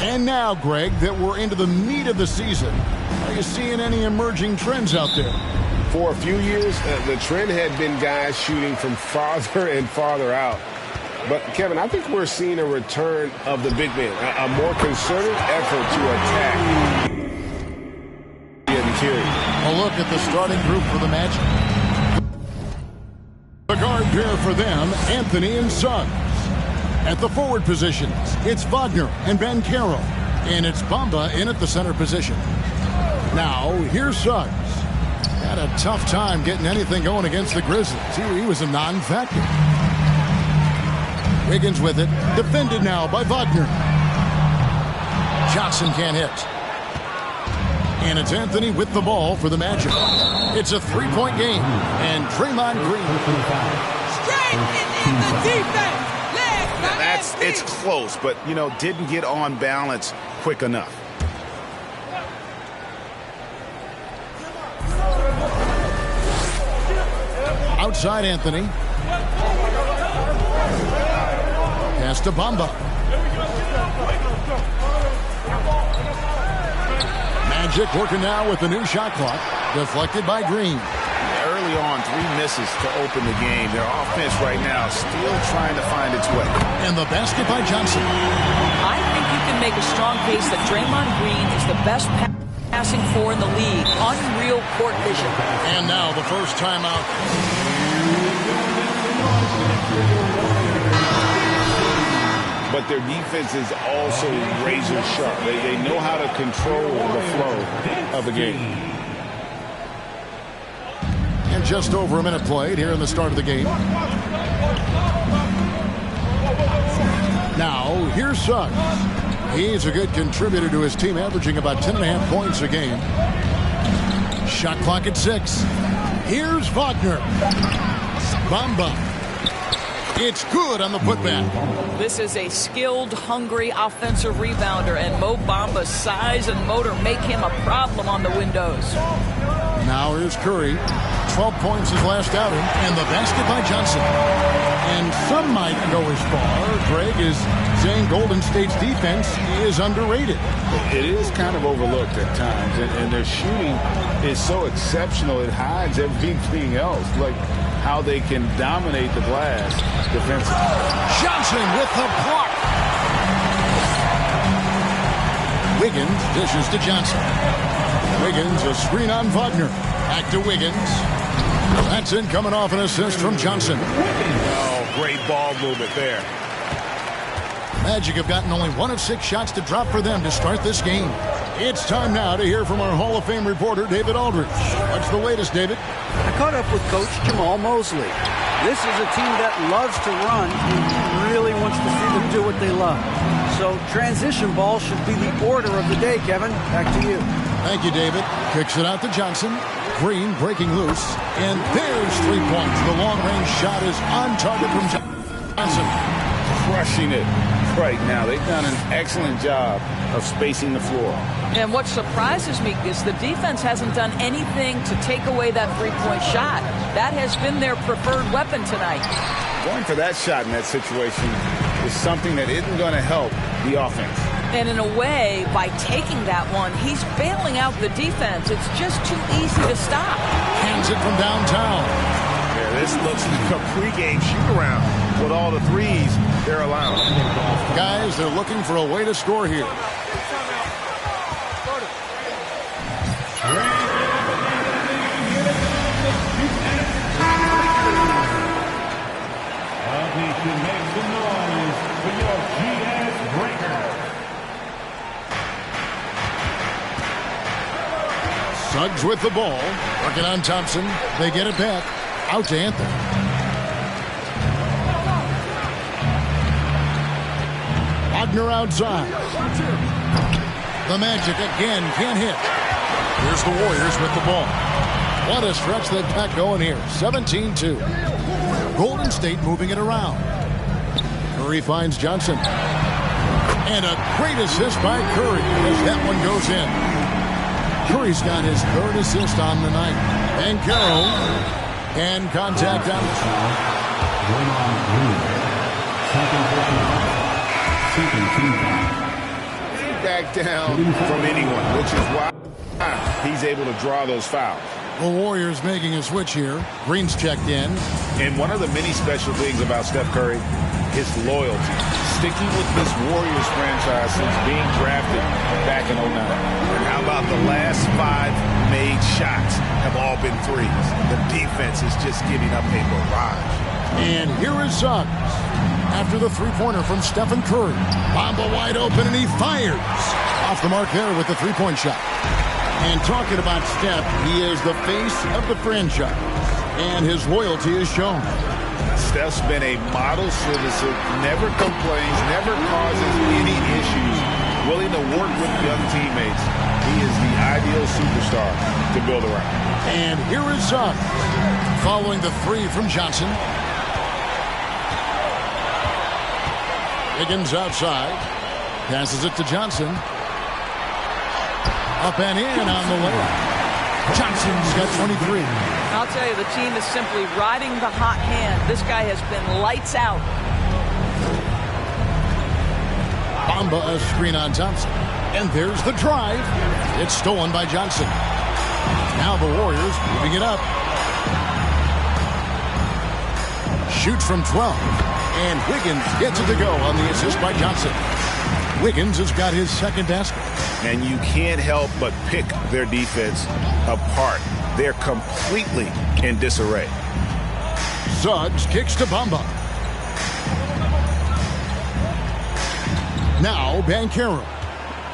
And now, Greg, that we're into the meat of the season, are you seeing any emerging trends out there? For a few years, the trend had been guys shooting from farther and farther out. But, Kevin, I think we're seeing a return of the big man, a more concerted effort to attack the interior. A look at the starting group for the Magic. The guard pair for them, Anthony and Suggs. At the forward positions, it's Wagner and Bancaro. And it's Bamba in at the center position. Now, here's Suggs. Had a tough time getting anything going against the Grizzlies. He was a non-factor. Wiggins with it. Defended now by Wagner. Johnson can't hit. And it's Anthony with the ball for the Magic. It's a three-point game. And Draymond Green. Straight in the defense. It's close, but, didn't get on balance quick enough. Outside Anthony. Pass to Bamba. Magic working now with the new shot clock. Deflected by Green. Early on, 3 misses to open the game. Their offense right now still trying to find its way. And the basket by Johnson. I think you can make a strong case that Draymond Green is the best passing four in the league. Unreal court vision. And now the first timeout. But their defense is also razor sharp. They know how to control the flow of the game. And just over a minute played here in the start of the game. Now, here's Suggs. He's a good contributor to his team, averaging about 10.5 points a game. Shot clock at 6. Here's Wagner. Bamba. It's good on the putback. This is a skilled, hungry offensive rebounder, and Mo Bamba's size and motor make him a problem on the windows. Now here's Curry. 12 points his last outing, and the basket by Johnson. And some might go as far, Greg, is saying Golden State's defense is underrated. It is kind of overlooked at times, and their shooting is so exceptional it hides everything else, like how they can dominate the glass defensively. Johnson with the block. Wiggins dishes to Johnson. Wiggins, a screen on Wagner. Back to Wiggins. That's in, coming off an assist from Johnson. Oh, great ball movement there. Magic have gotten only 1 of 6 shots to drop for them to start this game. It's time now to hear from our Hall of Fame reporter, David Aldridge. What's the latest, David? I caught up with Coach Jamal Mosley. This is a team that loves to run and really wants to see them do what they love. So transition ball should be the order of the day, Kevin. Back to you. Thank you, David. Kicks it out to Johnson. Green breaking loose. And there's 3 points. The long-range shot is on target from Johnson. Crushing it right now. They've done an excellent job of spacing the floor. And what surprises me is the defense hasn't done anything to take away that three-point shot. That has been their preferred weapon tonight. Going for that shot in that situation is something that isn't going to help the offense. And in a way, by taking that one, he's bailing out the defense. It's just too easy to stop. Hands it from downtown. Yeah, this looks like a pregame shoot-around with all the threes they're allowing. Guys, they're looking for a way to score here. Suggs with the ball. Working on Thompson. They get it back. Out to Anthony. Wagner outside. The Magic again can't hit. Here's the Warriors with the ball. What a stretch they've got going here. 17-2. Golden State moving it around. Curry finds Johnson. And a great assist by Curry as that one goes in. Curry's got his 3rd assist on the night. And Carroll can contact on back down from anyone, which is why he's able to draw those fouls. The Warriors making a switch here. Green's checked in. And one of the many special things about Steph Curry, his loyalty. Sticking with this Warriors franchise since being drafted back in 09. And how about the last 5 made shots have all been threes. The defense is just giving up a barrage. And here is Suggs. After the three-pointer from Stephen Curry. Bamba wide open, and he fires. Off the mark there with the three-point shot. And talking about Steph, he is the face of the franchise. And his loyalty is shown. Steph's been a model citizen, never complains, never causes any issues, willing to work with young teammates. He is the ideal superstar to build around. And here is Suggs. Following the three from Johnson. Higgins outside. Passes it to Johnson. Up and in on the layup. Johnson's got 23. I'll tell you, the team is simply riding the hot hand. This guy has been lights out. Bamba a screen on Thompson. And there's the drive. It's stolen by Johnson. Now the Warriors moving it up. Shoots from 12. And Wiggins gets it to go on the assist by Johnson. Wiggins has got his second basket. And you can't help but pick their defense apart. They're completely in disarray. Suggs kicks to Bamba. Now Banchero.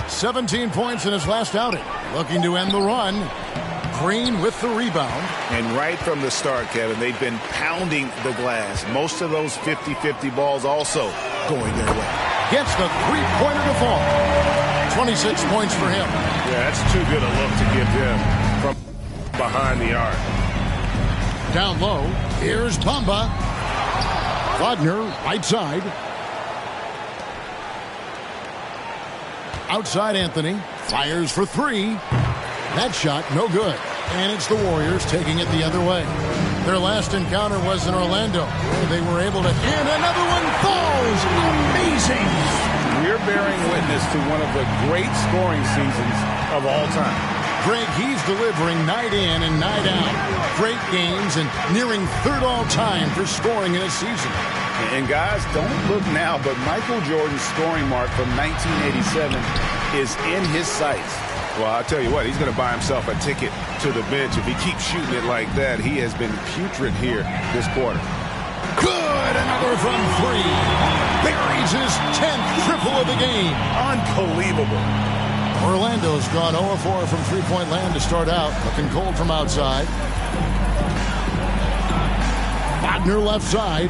17 points in his last outing. Looking to end the run. Green with the rebound. And right from the start, Kevin, they've been pounding the glass. Most of those 50-50 balls also going their way. Gets the three-pointer to fall. 26 points for him. Yeah, that's too good a look to give him from behind the arc. Down low, here's Bamba. Wagner, right side. Outside Anthony, fires for three. That shot, no good. And it's the Warriors taking it the other way. Their last encounter was in Orlando, where they were able to... And another one falls! Amazing! We're bearing witness to one of the great scoring seasons of all time. Greg, he's delivering night in and night out. Great games and nearing third all-time for scoring in a season. And guys, don't look now, but Michael Jordan's scoring mark from 1987 is in his sights. Well, I'll tell you what, he's going to buy himself a ticket to the bench. If he keeps shooting it like that, he has been putrid here this quarter. Good! Another from three. Buries his 10th triple of the game. Unbelievable. Orlando's gone 0-4 from three-point land to start out. Looking cold from outside. Wagner left side.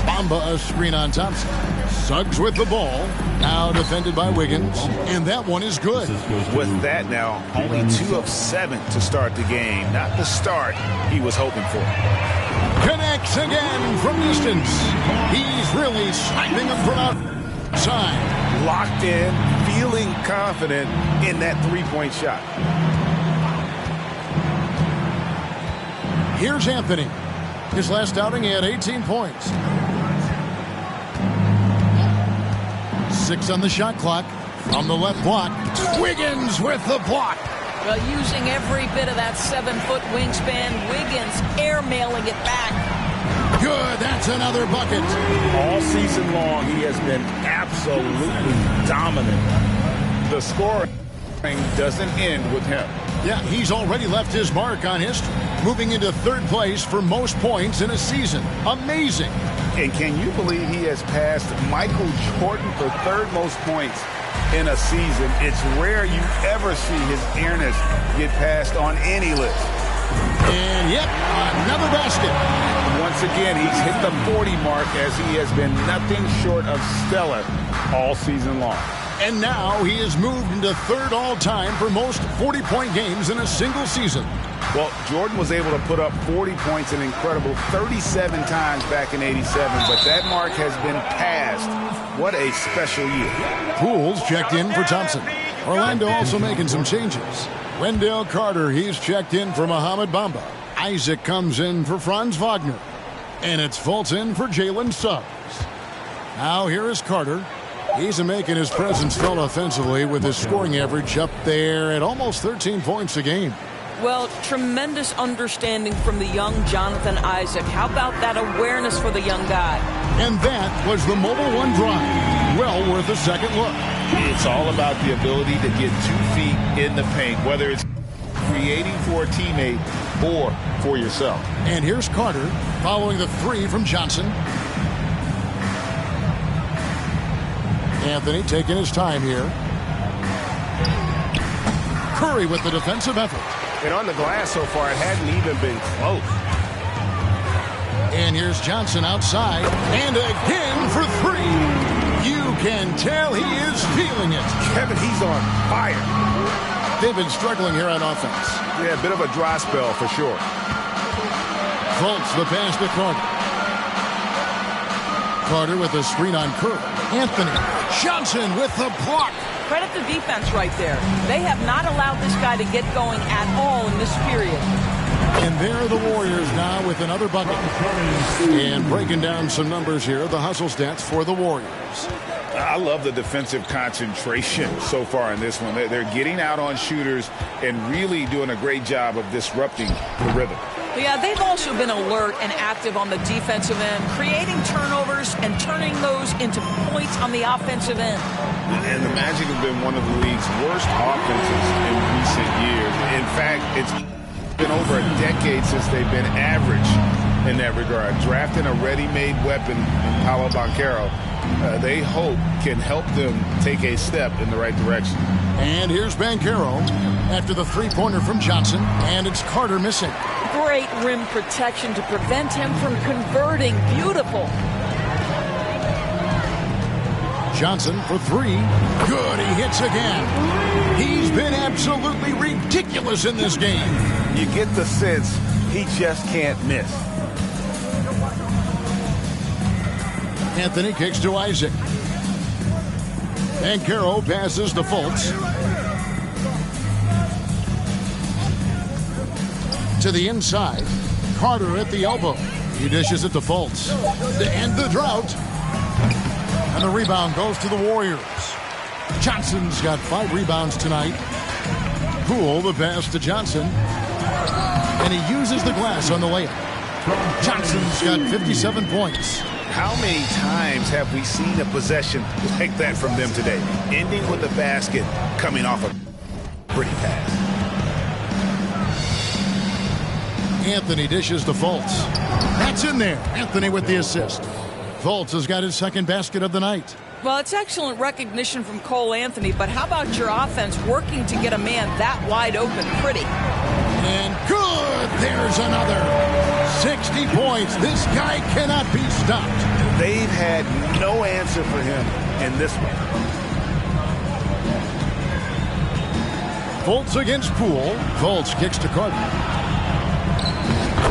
Bamba a screen on Thompson. Suggs with the ball. Now defended by Wiggins. And that one is good. With that now, only 2 of 7 to start the game. Not the start he was hoping for. Connects again from distance. He's really sniping him from outside. Locked in, feeling confident in that three-point shot. Here's Anthony. His last outing, he had 18 points. 6 on the shot clock. From the left block. Wiggins with the block. Well, using every bit of that 7-foot wingspan, Wiggins airmailing it back. Good, that's another bucket. All season long, he has been absolutely dominant. The scoring doesn't end with him. Yeah, he's already left his mark on history, moving into third place for most points in a season. Amazing. And can you believe he has passed Michael Jordan for third most points in a season? It's rare you ever see his airness get passed on any list. And yep, another basket. Once again, he's hit the 40 mark as he has been nothing short of stellar all season long. And now he has moved into third all-time for most 40-point games in a single season. Well, Jordan was able to put up 40 points an incredible 37 times back in '87, but that mark has been passed. What a special year. Pools checked in for Thompson. Orlando also making some changes. Wendell Carter, he's checked in for Mohamed Bamba. Isaac comes in for Franz Wagner. And it's Fultz in for Jalen Suggs. Now here is Carter. He's making his presence felt offensively with his scoring average up there at almost 13 points a game. Well, tremendous understanding from the young Jonathan Isaac. How about that awareness for the young guy? And that was the Mobile One drive. Well worth a second look. It's all about the ability to get 2 feet in the paint, whether it's creating for a teammate or for yourself. And here's Carter following the 3 from Johnson. Anthony taking his time here. Curry with the defensive effort. And on the glass so far, it hadn't even been close. And here's Johnson outside. And again for 3. You can tell he is feeling it. Kevin, he's on fire. They've been struggling here on offense. Yeah, a bit of a dry spell for sure. Fultz the pass to Carter. Carter with a screen on Curry. Anthony. Johnson with the block. Credit the defense right there. They have not allowed this guy to get going at all in this period. And there are the Warriors now with another bucket. And breaking down some numbers here, the hustle stats for the Warriors. I love the defensive concentration so far in this one. They're getting out on shooters and really doing a great job of disrupting the rhythm. Yeah, they've also been alert and active on the defensive end, creating turnovers and turning those into points on the offensive end. And the Magic have been one of the league's worst offenses in recent years. In fact, it's been over a decade since they've been average in that regard. Drafting a ready-made weapon in Paolo Banchero, they hope can help them take a step in the right direction. And here's Banchero after the 3-pointer from Johnson, and it's Carter missing. Great rim protection to prevent him from converting. Beautiful. Johnson for 3. Good, he hits again. He's been absolutely ridiculous in this game. You get the sense he just can't miss. Anthony kicks to Isaac. Banchero passes to Fultz. To the inside. Carter at the elbow. He dishes it to Fultz. To end the drought. And the rebound goes to the Warriors. Johnson's got 5 rebounds tonight. Poole the pass to Johnson. And he uses the glass on the layup. Johnson's got 57 points. How many times have we seen a possession like that from them today? Ending with a basket, coming off a pretty pass. Anthony dishes to Fultz. That's in there. Anthony with the assist. Fultz has got his second basket of the night. Well, it's excellent recognition from Cole Anthony, but how about your offense working to get a man that wide open? Pretty. And good! There's another. 60 points. This guy cannot be stopped. They've had no answer for him in this one. Fultz against Poole. Fultz kicks to Carter.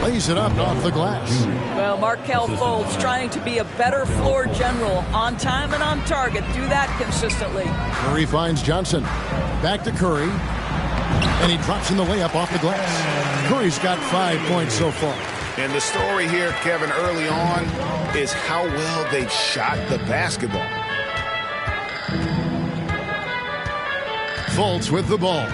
Lays it up off the glass. Well, Markelle Fultz trying to be a better floor general. On time and on target. Do that consistently. Curry finds Johnson. Back to Curry. And he drops in the layup off the glass. Curry's got 5 points so far. And the story here, Kevin, early on is how well they've shot the basketball. Fultz with the ball.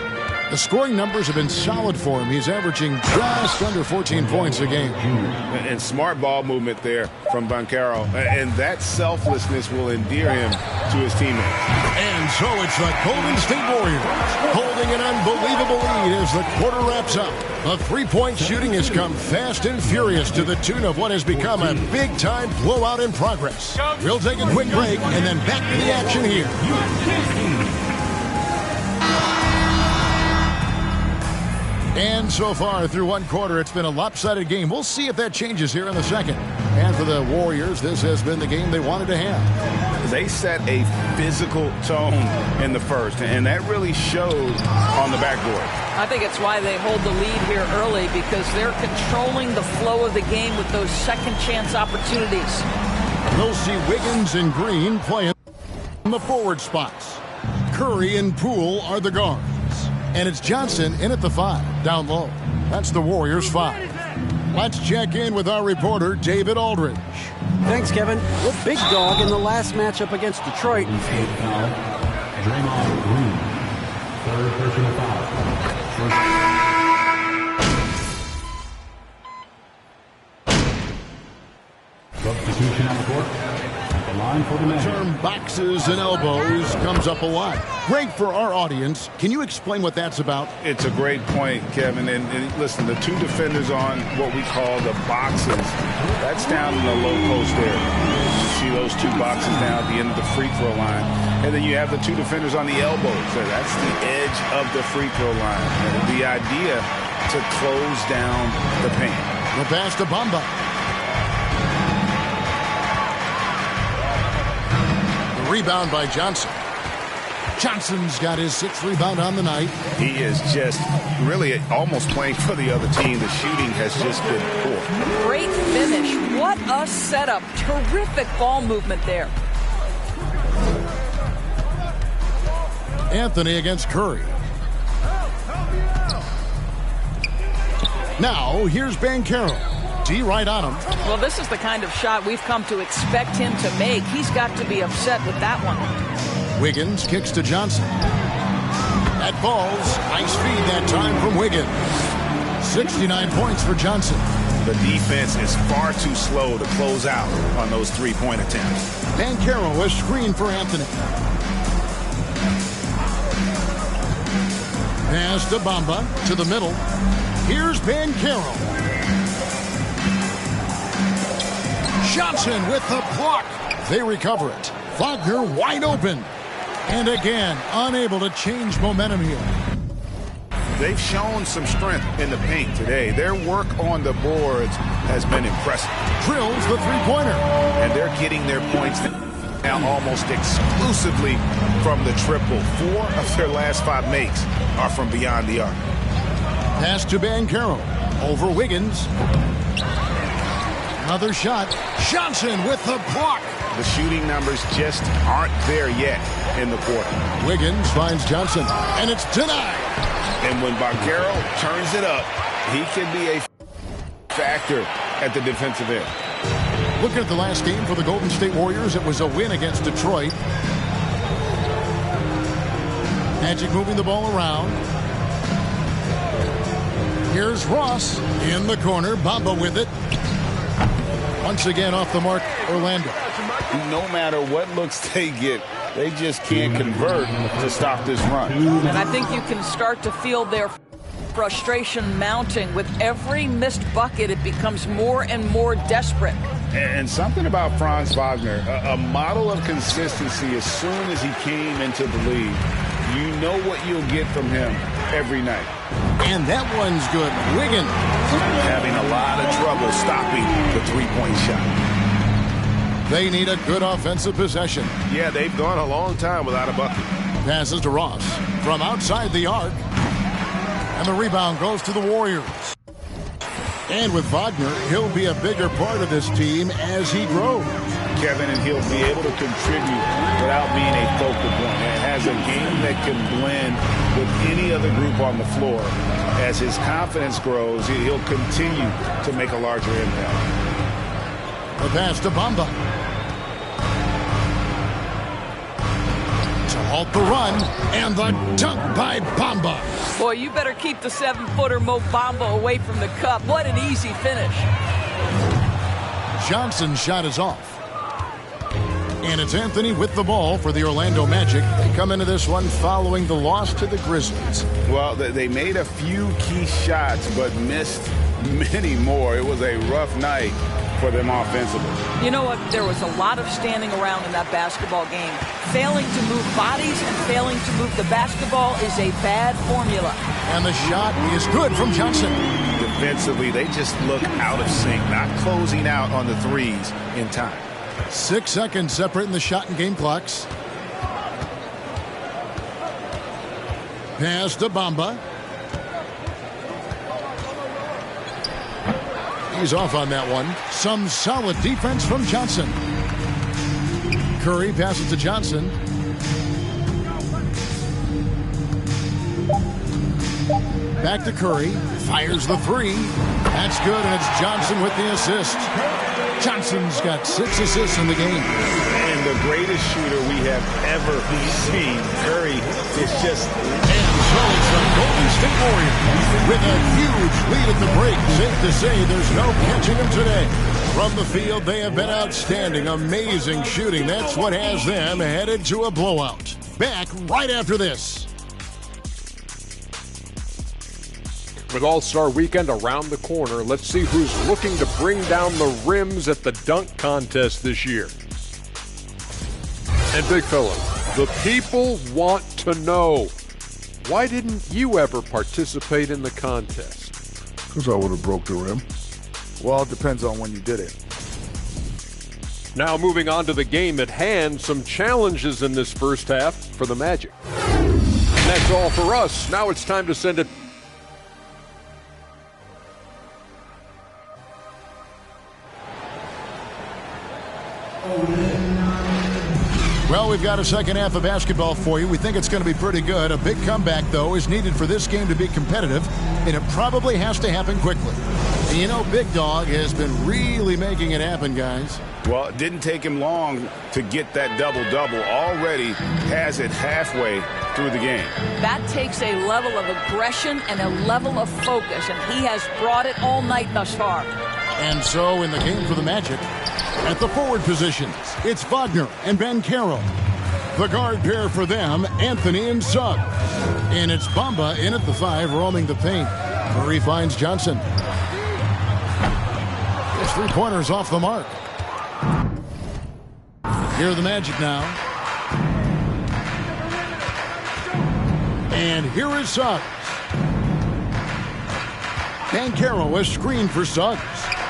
The scoring numbers have been solid for him. He's averaging just under 14 points a game. And smart ball movement there from Banchero. And that selflessness will endear him to his teammates. And so it's the Golden State Warriors holding an unbelievable lead as the quarter wraps up. The three-point shooting has come fast and furious to the tune of what has become a big-time blowout in progress. We'll take a quick break and then back to the action here. And so far through one quarter, it's been a lopsided game. We'll see if that changes here in the second. And for the Warriors, this has been the game they wanted to have. They set a physical tone in the first, and that really showed on the backboard. I think it's why they hold the lead here early, because they're controlling the flow of the game with those second chance opportunities. We'll see Wiggins and Green playing in the forward spots. Curry and Poole are the guards. And it's Johnson in at the 5, down low. That's the Warriors' 5. Let's check in with our reporter, David Aldridge. Thanks, Kevin. What big dog in the last matchup against Detroit? Draymond Green. Third personal foul. Substitution on the court. At the line for the Magic. Term boxes and elbows comes up a lot. Great for our audience. Can you explain what that's about? It's a great point, Kevin. And listen, the two defenders on what we call the boxes, that's down in the low post area. You see those two boxes down at the end of the free throw line. And then you have the two defenders on the elbows. So that's the edge of the free throw line. And the idea to close down the paint. The pass to Bamba. The rebound by Johnson. Johnson's got his 6th rebound on the night. He is just really almost playing for the other team. The shooting has just been poor. Great finish. What a setup. Terrific ball movement there. Anthony against Curry. Now, here's Banchero. D right on him. Well, this is the kind of shot we've come to expect him to make. He's got to be upset with that one. Wiggins kicks to Johnson. That falls. Nice feed that time from Wiggins. 69 points for Johnson. The defense is far too slow to close out on those three-point attempts. Banchero a screen for Anthony. Pass to Bamba to the middle. Here's Banchero. Johnson with the block. They recover it. Wagner wide open. And again, unable to change momentum here. They've shown some strength in the paint today. Their work on the boards has been impressive. Drills the three-pointer. And they're getting their points now almost exclusively from the triple. 4 of their last 5 makes are from beyond the arc. Pass to Banchero. Over Wiggins. Another shot. Johnson with the block. The shooting numbers just aren't there yet in the quarter. Wiggins finds Johnson, and it's denied. And when Banchero turns it up, he can be a factor at the defensive end. Looking at the last game for the Golden State Warriors, it was a win against Detroit. Magic moving the ball around. Here's Ross in the corner. Bamba with it. Once again off the mark, Orlando. No matter what looks they get, they just can't convert to stop this run. And I think you can start to feel their frustration mounting. With every missed bucket, it becomes more and more desperate. And something about Franz Wagner, a model of consistency as soon as he came into the league. You know what you'll get from him every night. And that one's good. Wiggins having a lot of trouble stopping the three-point shot. They need a good offensive possession. Yeah, they've gone a long time without a bucket. Passes to Ross from outside the arc. And the rebound goes to the Warriors. And with Wagner, he'll be a bigger part of this team as he grows. Kevin, and he'll be able to contribute without being a focal point. It has a game that can blend with any other group on the floor. As his confidence grows, he'll continue to make a larger impact. The pass to Bamba. To halt the run, and the dunk by Bamba. Boy, you better keep the 7-footer Mo Bamba away from the cup. What an easy finish. Johnson's shot is off. And it's Anthony with the ball for the Orlando Magic. They come into this one following the loss to the Grizzlies. Well, they made a few key shots, but missed many more. It was a rough night for them offensively. You know what? There was a lot of standing around in that basketball game. Failing to move bodies and failing to move the basketball is a bad formula. And the shot is good from Johnson. Defensively, they just look out of sync, not closing out on the threes in time. 6 seconds separating the shot and game clocks. Pass to Bamba. He's off on that one. Some solid defense from Johnson. Curry passes to Johnson. Back to Curry. Fires the three. That's good, and it's Johnson with the assist. Johnson's got 6 assists in the game. And the greatest shooter we have ever seen, Curry, is just... And so it's the Golden State Warriors with a huge lead at the break. Safe to say there's no catching them today. From the field, they have been outstanding. Amazing shooting. That's what has them headed to a blowout. Back right after this. With All-Star Weekend around the corner, let's see who's looking to bring down the rims at the dunk contest this year. And big fella, the people want to know, why didn't you ever participate in the contest? Because I would have broke the rim. Well, it depends on when you did it. Now moving on to the game at hand, some challenges in this first half for the Magic. And that's all for us. Now it's time to send it. Well, we've got a second half of basketball for you. We think it's going to be pretty good. A big comeback, though, is needed for this game to be competitive, and it probably has to happen quickly. And you know, Big Dog has been really making it happen, guys. Well, it didn't take him long to get that double-double. Already has it halfway through the game. That takes a level of aggression and a level of focus, and he has brought it all night thus far. And so in the game for the Magic, at the forward positions, it's Wagner and Banchero. The guard pair for them, Anthony and Suggs. And it's Bamba in at the 5, roaming the paint. Curry finds Johnson. His 3-pointers off the mark. Here are the Magic now. And here is Suggs. Banchero is screened for Suggs.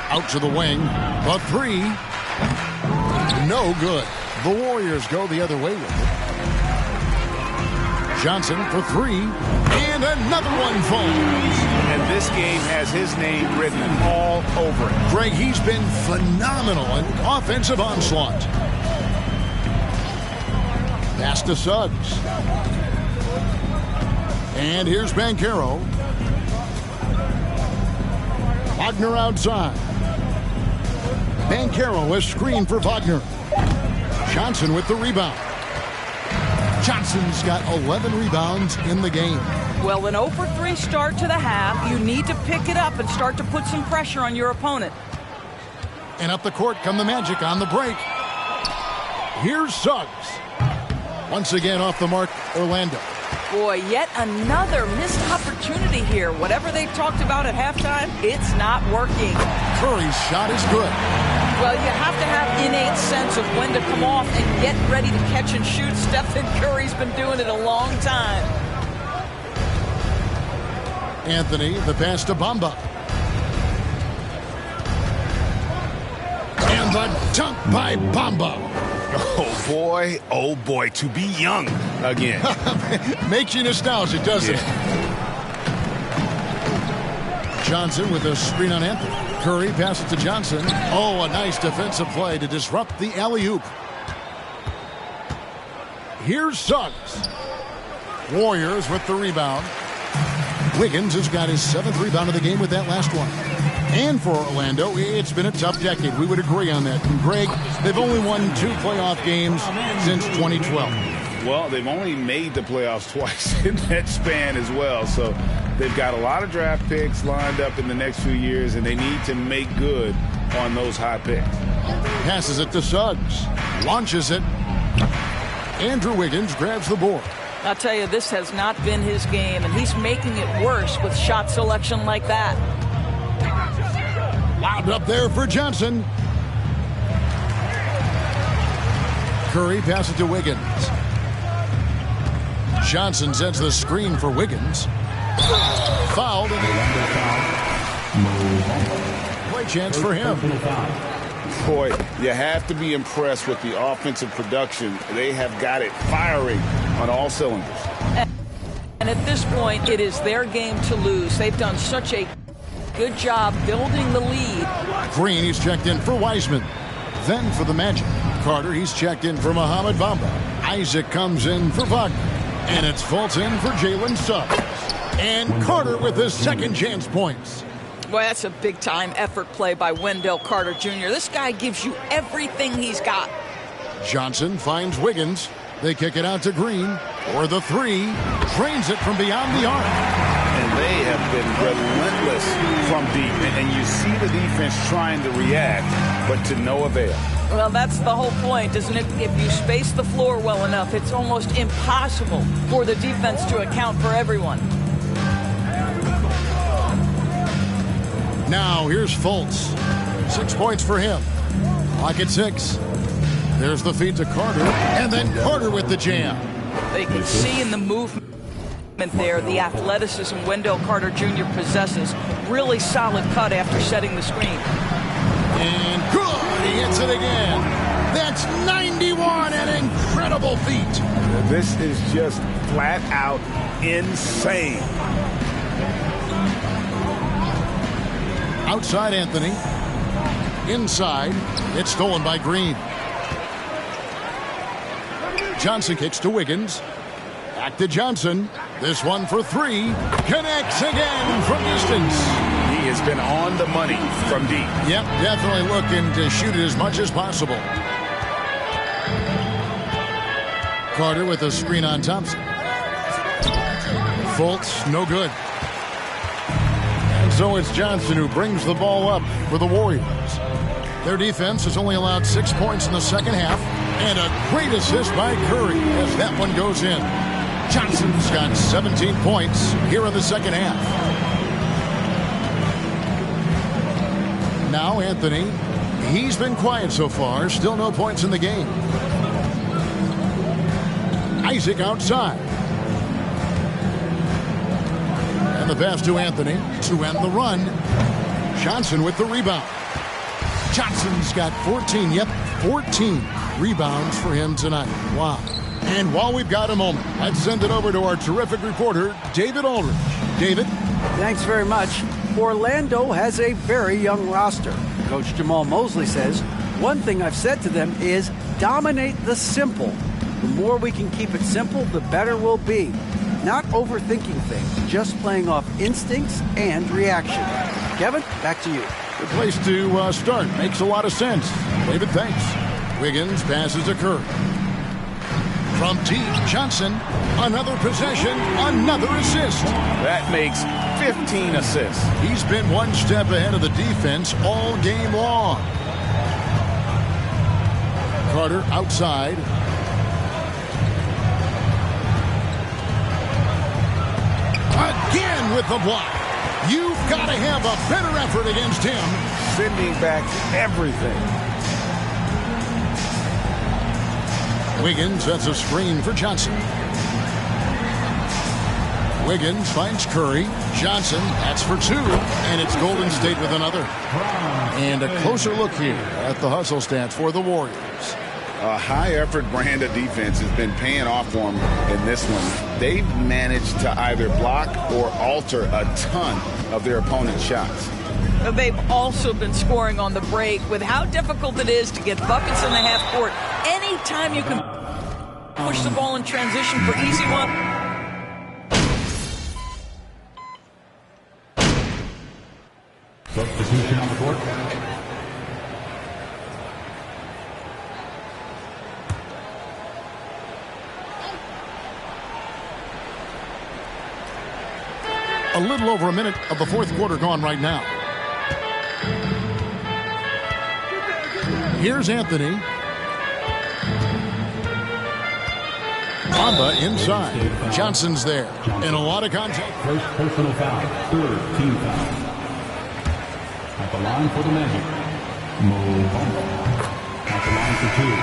Out to the wing. A 3. No good. The Warriors go the other way with it. Johnson for 3. And another one falls. And this game has his name written all over it. Greg, he's been phenomenal in offensive onslaught. Pass to Suggs. And here's Banchero. Wagner outside. Banchero is screened for Wagner. Johnson with the rebound. Johnson's got 11 rebounds in the game. Well, an 0 for 3 start to the half. You need to pick it up and start to put some pressure on your opponent. And up the court come the Magic on the break. Here's Suggs. Once again off the mark, Orlando. Boy, yet another missed opportunity here. Whatever they talked about at halftime, it's not working. Curry's shot is good. Well, you have to have innate sense of when to come off and get ready to catch and shoot. Stephen Curry's been doing it a long time. Anthony, the pass to Bamba. And the dunk by Bamba. Oh boy, to be young again. Makes you nostalgic, doesn't it? Johnson with a screen on Anthony. Curry passes to Johnson. Oh, a nice defensive play to disrupt the alley-oop. Here's Suggs. Warriors with the rebound. Wiggins has got his 7th rebound of the game with that last one. And for Orlando, it's been a tough decade. We would agree on that. And Greg, they've only won 2 playoff games since 2012. Well, they've only made the playoffs twice in that span as well. So they've got a lot of draft picks lined up in the next few years, and they need to make good on those high picks. Passes it to Suggs. Launches it. Andrew Wiggins grabs the board. I'll tell you, this has not been his game, and he's making it worse with shot selection like that. Lobbed up there for Johnson. Curry passes to Wiggins. Johnson sends the screen for Wiggins. Fouled. Play chance for him. Boy, you have to be impressed with the offensive production. They have got it firing on all cylinders. And at this point, it is their game to lose. They've done such a good job building the lead. Green, he's checked in for Wiseman. Then for the Magic. Carter, he's checked in for Mohamed Bamba. Isaac comes in for Wagner. And it's Fultz in for Jalen Suggs. And Carter with his second chance points. Well, that's a big-time effort play by Wendell Carter Jr. This guy gives you everything he's got. Johnson finds Wiggins. They kick it out to Green for the three. Drains it from beyond the arc. And they have been relentless from deep. And you see the defense trying to react, but to no avail. Well, that's the whole point, isn't it? If you space the floor well enough, it's almost impossible for the defense to account for everyone. Now here's Fultz. 6 points for him. Clock at 6. There's the feed to Carter, and then Carter with the jam. They can see in the movement there the athleticism Wendell Carter Jr. possesses. Really solid cut after setting the screen. And good, he hits it again. That's 91, an incredible feat. This is just flat out insane. Outside Anthony. Inside, it's stolen by Green. Johnson kicks to Wiggins. Back to Johnson. This one for three. Connects again from distance. He has been on the money from deep. Yep, definitely looking to shoot it as much as possible. Carter with a screen on Thompson. Fultz, no good. And so it's Johnson who brings the ball up for the Warriors. Their defense has only allowed 6 points in the second half. And a great assist by Curry as that one goes in. Johnson's got 17 points here in the second half. Now Anthony. He's been quiet so far. Still no points in the game. Isaac outside. And the pass to Anthony to end the run. Johnson with the rebound. Johnson's got 14. Yep, 14 rebounds for him tonight. Wow. And while we've got a moment, let's send it over to our terrific reporter, David Aldridge. David? Thanks very much. Orlando has a very young roster. Coach Jamal Mosley says, one thing I've said to them is dominate the simple. The more we can keep it simple, the better we'll be. Not overthinking things, just playing off instincts and reaction. Kevin, back to you. Good place to start. Makes a lot of sense. David, thanks. Wiggins passes to Curry. From deep, Johnson. Another possession, another assist. That makes 15 assists. He's been one step ahead of the defense all game long. Carter outside. Again with the block. You've got to have a better effort against him. Sending back everything. Wiggins sets a screen for Johnson. Wiggins finds Curry. Johnson, that's for two. And it's Golden State with another. And a closer look here at the hustle stats for the Warriors. A high-effort brand of defense has been paying off for them in this one. They've managed to either block or alter a ton of their opponent's shots. They've also been scoring on the break with how difficult it is to get buckets in the half court. Anytime you can push the ball in transition for easy one. Substitution on the court. A little over a minute of the fourth quarter gone right now. Here's Anthony. Bamba inside. Johnson's there. And a lot of contact. First personal foul. Third team foul. At the line for the Magic. Mo Bamba. At the line for two.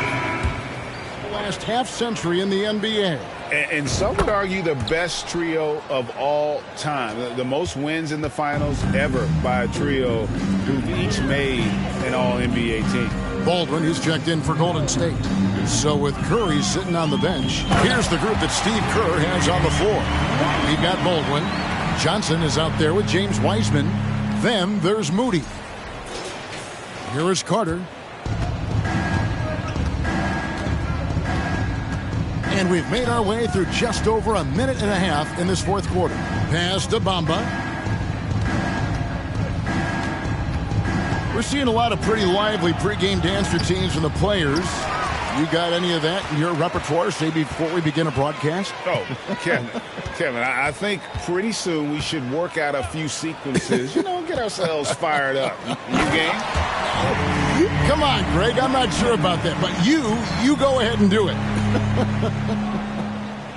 Last half century in the NBA. And some would argue the best trio of all time. The most wins in the finals ever by a trio who've each made an all-NBA team. Baldwin, who's checked in for Golden State. So with Curry sitting on the bench, here's the group that Steve Kerr has on the floor. We've got Baldwin. Johnson is out there with James Wiseman. Then there's Moody. Here is Carter. And we've made our way through just over a minute and a half in this fourth quarter. Pass to Bamba. We're seeing a lot of pretty lively pregame dance routines from the players. You got any of that in your repertoire, say, before we begin a broadcast? Oh, Kevin, I think pretty soon we should work out a few sequences, get ourselves fired up. You game? Come on, Greg, I'm not sure about that, but you go ahead and do it.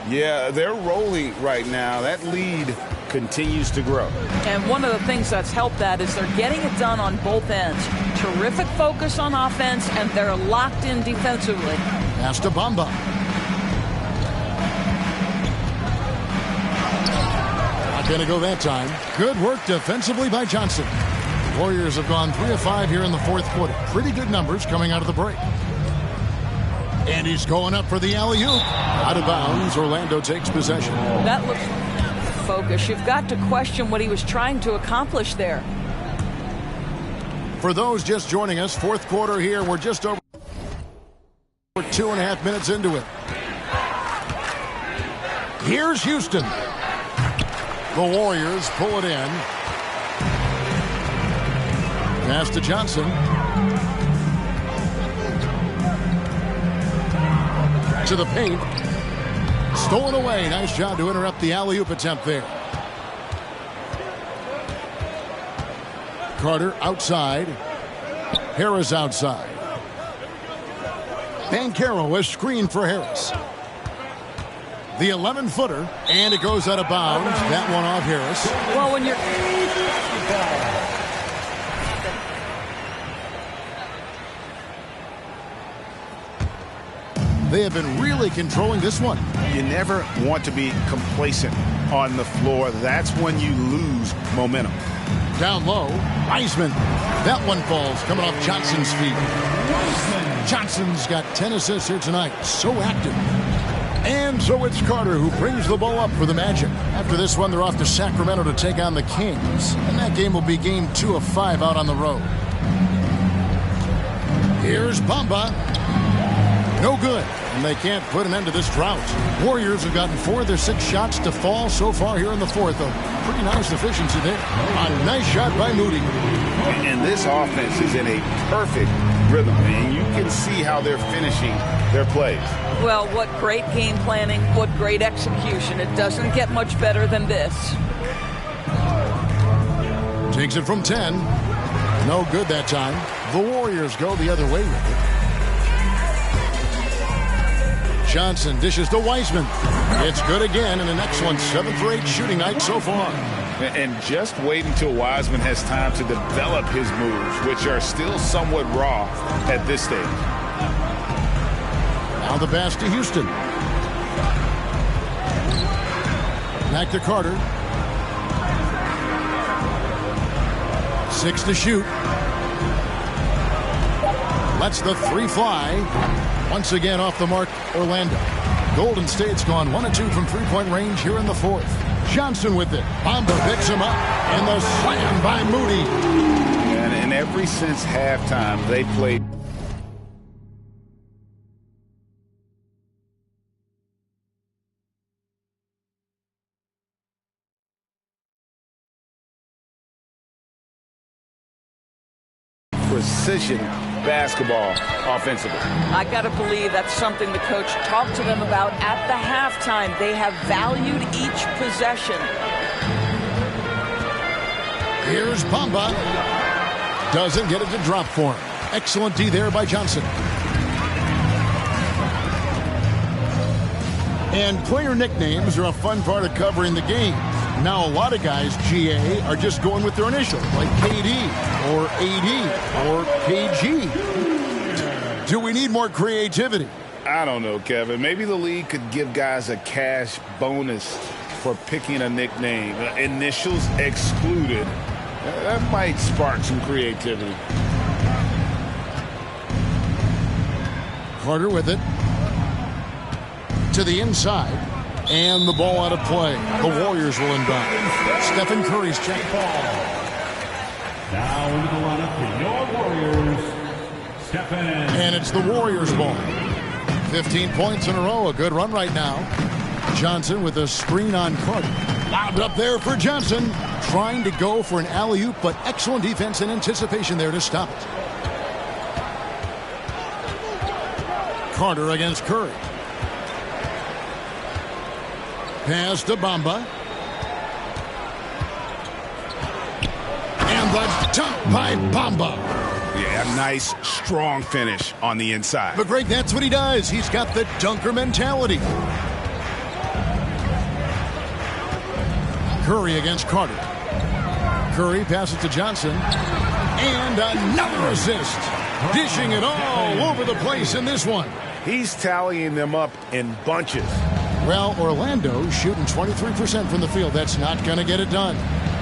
Yeah, they're rolling right now. That lead continues to grow. And one of the things that's helped that is they're getting it done on both ends. Terrific focus on offense, and they're locked in defensively. Pass to Bamba. Not going to go that time. Good work defensively by Johnson. Warriors have gone 3 of 5 here in the fourth quarter. Pretty good numbers coming out of the break. And he's going up for the alley-oop. Out of bounds, Orlando takes possession. That looks focus. You've got to question what he was trying to accomplish there. For those just joining us, fourth quarter here. We're just over 2.5 minutes into it. Here's Houston. The Warriors pull it in. Pass to Johnson. To the paint. Stolen away. Nice job to interrupt the alley-oop attempt there. Carter outside. Harris outside. Banchero is screened for Harris. The 11-footer, and it goes out of bounds. That one off Harris. Well, when you're... They have been really controlling this one. You never want to be complacent on the floor. That's when you lose momentum. Down low, Wiseman. That one falls, coming off Johnson's feet. Johnson's got 10 assists here tonight. So active. And so it's Carter who brings the ball up for the Magic. After this one, they're off to Sacramento to take on the Kings. And that game will be game 2 of 5 out on the road. Here's Bamba. No good, and they can't put an end to this drought. Warriors have gotten 4 of their 6 shots to fall so far here in the fourth. A pretty nice efficiency there. A nice shot by Moody. And this offense is in a perfect rhythm, and you can see how they're finishing their plays. Well, what great game planning, what great execution. It doesn't get much better than this. Takes it from 10. No good that time. The Warriors go the other way with it. Johnson dishes to Wiseman. It's good again, and an excellent 7 for 8 shooting night so far. And just wait until Wiseman has time to develop his moves, which are still somewhat raw at this stage. Now the pass to Houston. Back to Carter. 6 to shoot. Lets the 3 fly. Once again off the mark, Orlando. Golden State's gone 1 of 2 from three-point range here in the fourth. Johnson with it. Bamba picks him up. And the slam by Moody. And ever since halftime, they played precision basketball offensively. I got to believe that's something the coach talked to them about at the halftime. They have valued each possession. Here's Bamba. Doesn't get it to drop for him. Excellent D there by Johnson. And player nicknames are a fun part of covering the game. Now a lot of guys, GA, are just going with their initials, like KD or AD or KG. Do we need more creativity? I don't know, Kevin. Maybe the league could give guys a cash bonus for picking a nickname. Initials excluded. That might spark some creativity. Carter with it. To the inside. And the ball out of play. The Warriors will inbound. Stephen Curry's check ball. Now into the lineup for your Warriors, Stephen. And it's the Warriors ball. 15 points in a row. A good run right now. Johnson with a screen on Carter. Lobbed up there for Johnson. Trying to go for an alley-oop, but excellent defense and anticipation there to stop it. Carter against Curry. Pass to Bamba. And the dunk by Bamba. Yeah, a nice, strong finish on the inside. But Greg, that's what he does. He's got the dunker mentality. Curry against Carter. Curry passes to Johnson. And another assist. Dishing it all over the place in this one. He's tallying them up in bunches. Well, Orlando shooting 23% from the field. That's not going to get it done.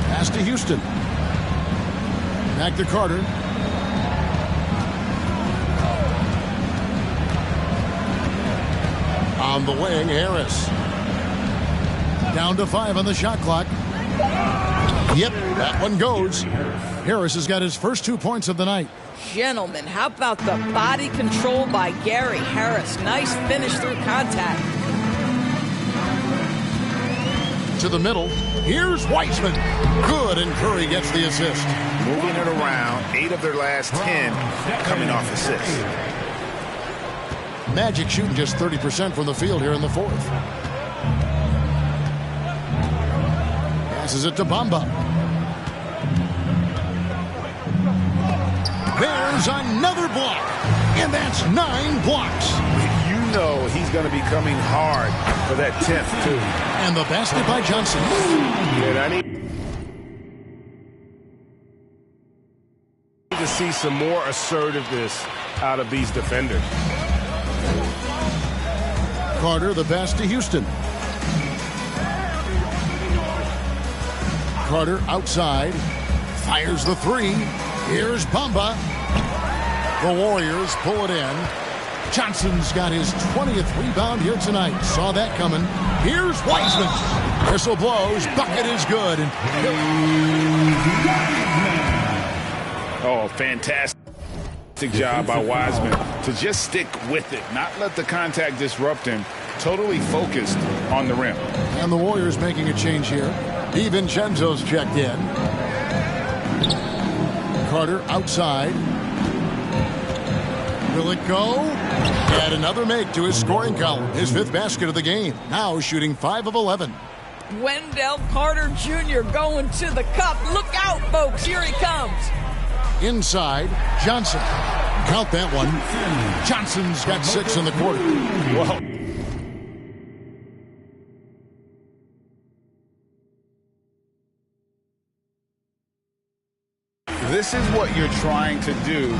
Pass to Houston. Back to Carter. On the wing, Harris. Down to 5 on the shot clock. Yep, that one goes. Harris has got his first 2 points of the night. Gentlemen, how about the body control by Gary Harris? Nice finish through contact. To the middle. Here's Weissman. Good, and Curry gets the assist. Moving it around, 8 of their last 10 coming off assists. Magic shooting just 30% from the field here in the fourth. Passes it to Bamba. There's another block, and that's 9 blocks. You know he's going to be coming hard for that 10th, too. And the basket by Johnson. And I need to see some more assertiveness out of these defenders. Carter, the pass to Houston. Carter outside. Fires the 3. Here's Bamba. The Warriors pull it in. Johnson's got his 20th rebound here tonight. Saw that coming. Here's Weissman. Whistle blows. Bucket is good. Oh, fantastic job by Wiseman to just stick with it, not let the contact disrupt him. Totally focused on the rim. And the Warriors making a change here. DiVincenzo's checked in. Carter outside. Will it go? Add another make to his scoring column. His 5th basket of the game. Now shooting 5 of 11. Wendell Carter Jr. going to the cup. Look out, folks. Here he comes. Inside, Johnson. Count that one. Johnson's got 6 in the quarter. Well, this is what you're trying to do.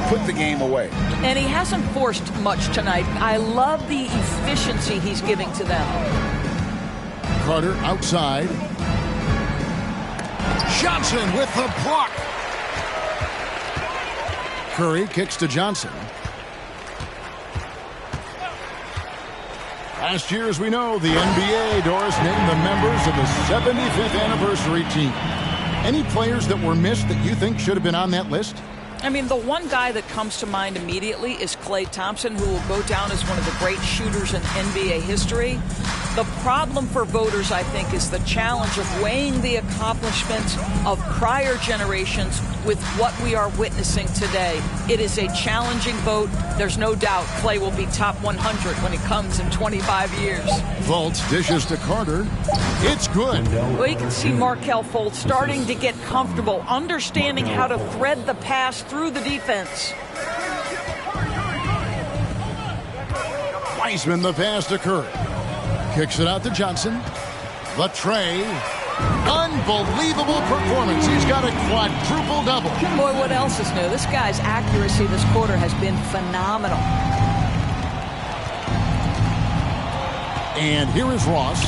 Put the game away. And he hasn't forced much tonight. I love the efficiency he's giving to them. Carter outside. Johnson with the block. Curry kicks to Johnson. Last year, as we know, the NBA, Doris, named the members of the 75th anniversary team. Any players that were missed that you think should have been on that list? I mean, the one guy that comes to mind immediately is Klay Thompson, who will go down as one of the great shooters in NBA history. The problem for voters, I think, is the challenge of weighing the accomplishments of prior generations with what we are witnessing today. It is a challenging vote. There's no doubt Klay will be top 100 when it comes in 25 years. Fultz dishes to Carter. It's good. Well, you can see Markelle Fultz starting to get comfortable, understanding how to thread the pass through the defense. Wiseman the pass to Curry. Kicks it out to Johnson. Latrey. Unbelievable performance. He's got a quadruple double. Boy, what else is new? This guy's accuracy this quarter has been phenomenal. And here is Ross.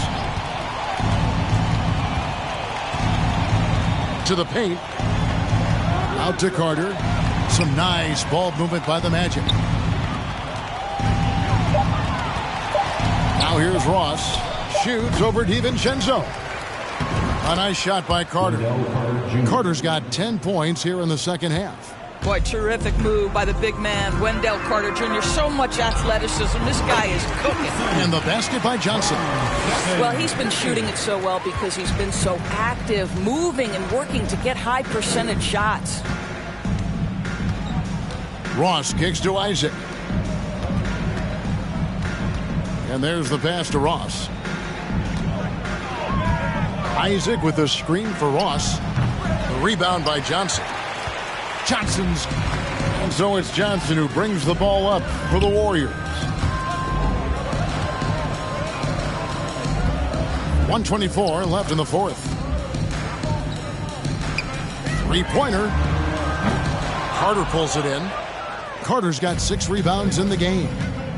To the paint. Out to Carter. Some nice ball movement by the Magic. Now here's Ross. Shoots over DiVincenzo. A nice shot by Carter. Carter's got 10 points here in the second half. Boy, terrific move by the big man, Wendell Carter Jr. So much athleticism. This guy is cooking. And the basket by Johnson. Well, he's been shooting it so well because he's been so active, moving and working to get high percentage shots. Ross kicks to Isaac. And there's the pass to Ross. Isaac with a screen for Ross. The rebound by Johnson. And so it's Johnson who brings the ball up for the Warriors. 1:24 left in the fourth. Three-pointer. Carter pulls it in. Carter's got 6 rebounds in the game.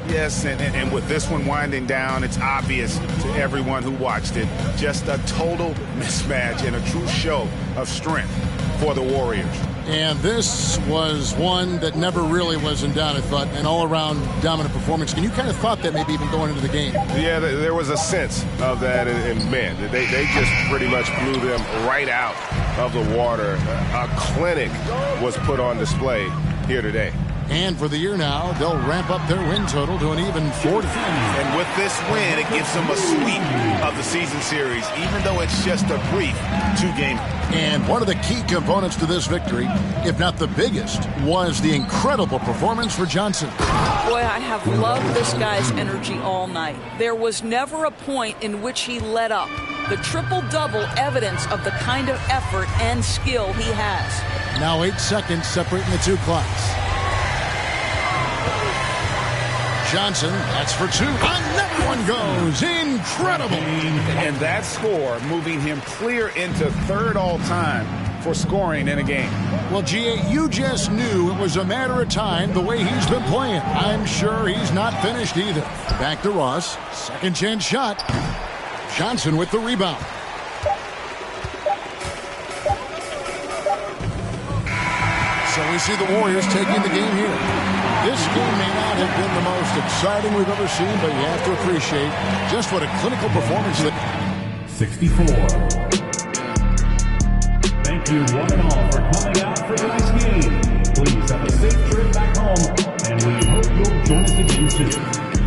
Yes, and with this one winding down, it's obvious to everyone who watched it. Just a total mismatch and a true show of strength for the Warriors. And this was one that never really was in doubt, I thought, an all-around dominant performance. And you kind of thought that maybe even going into the game. Yeah, there was a sense of that, and man, they just pretty much blew them right out of the water. A clinic was put on display here today. And for the year now, they'll ramp up their win total to an even 40. And with this win, it gives them a sweep of the season series, even though it's just a brief 2-game. And one of the key components to this victory, if not the biggest, was the incredible performance for Johnson. Boy, I have loved this guy's energy all night. There was never a point in which he let up. The triple-double evidence of the kind of effort and skill he has. Now 8 seconds separating the two clocks. Johnson, that's for 2. And that one goes. Incredible. And that score moving him clear into 3rd all-time for scoring in a game. Well, G.A., you just knew it was a matter of time the way he's been playing. I'm sure he's not finished either. Back to Ross. Second chance shot. Johnson with the rebound. So we see the Warriors taking the game here. This game may not have been the most exciting we've ever seen, but you have to appreciate just what a clinical performance that 64. Thank you one and all for coming out for tonight's game. Please have a safe trip back home, and we hope you'll join us again soon.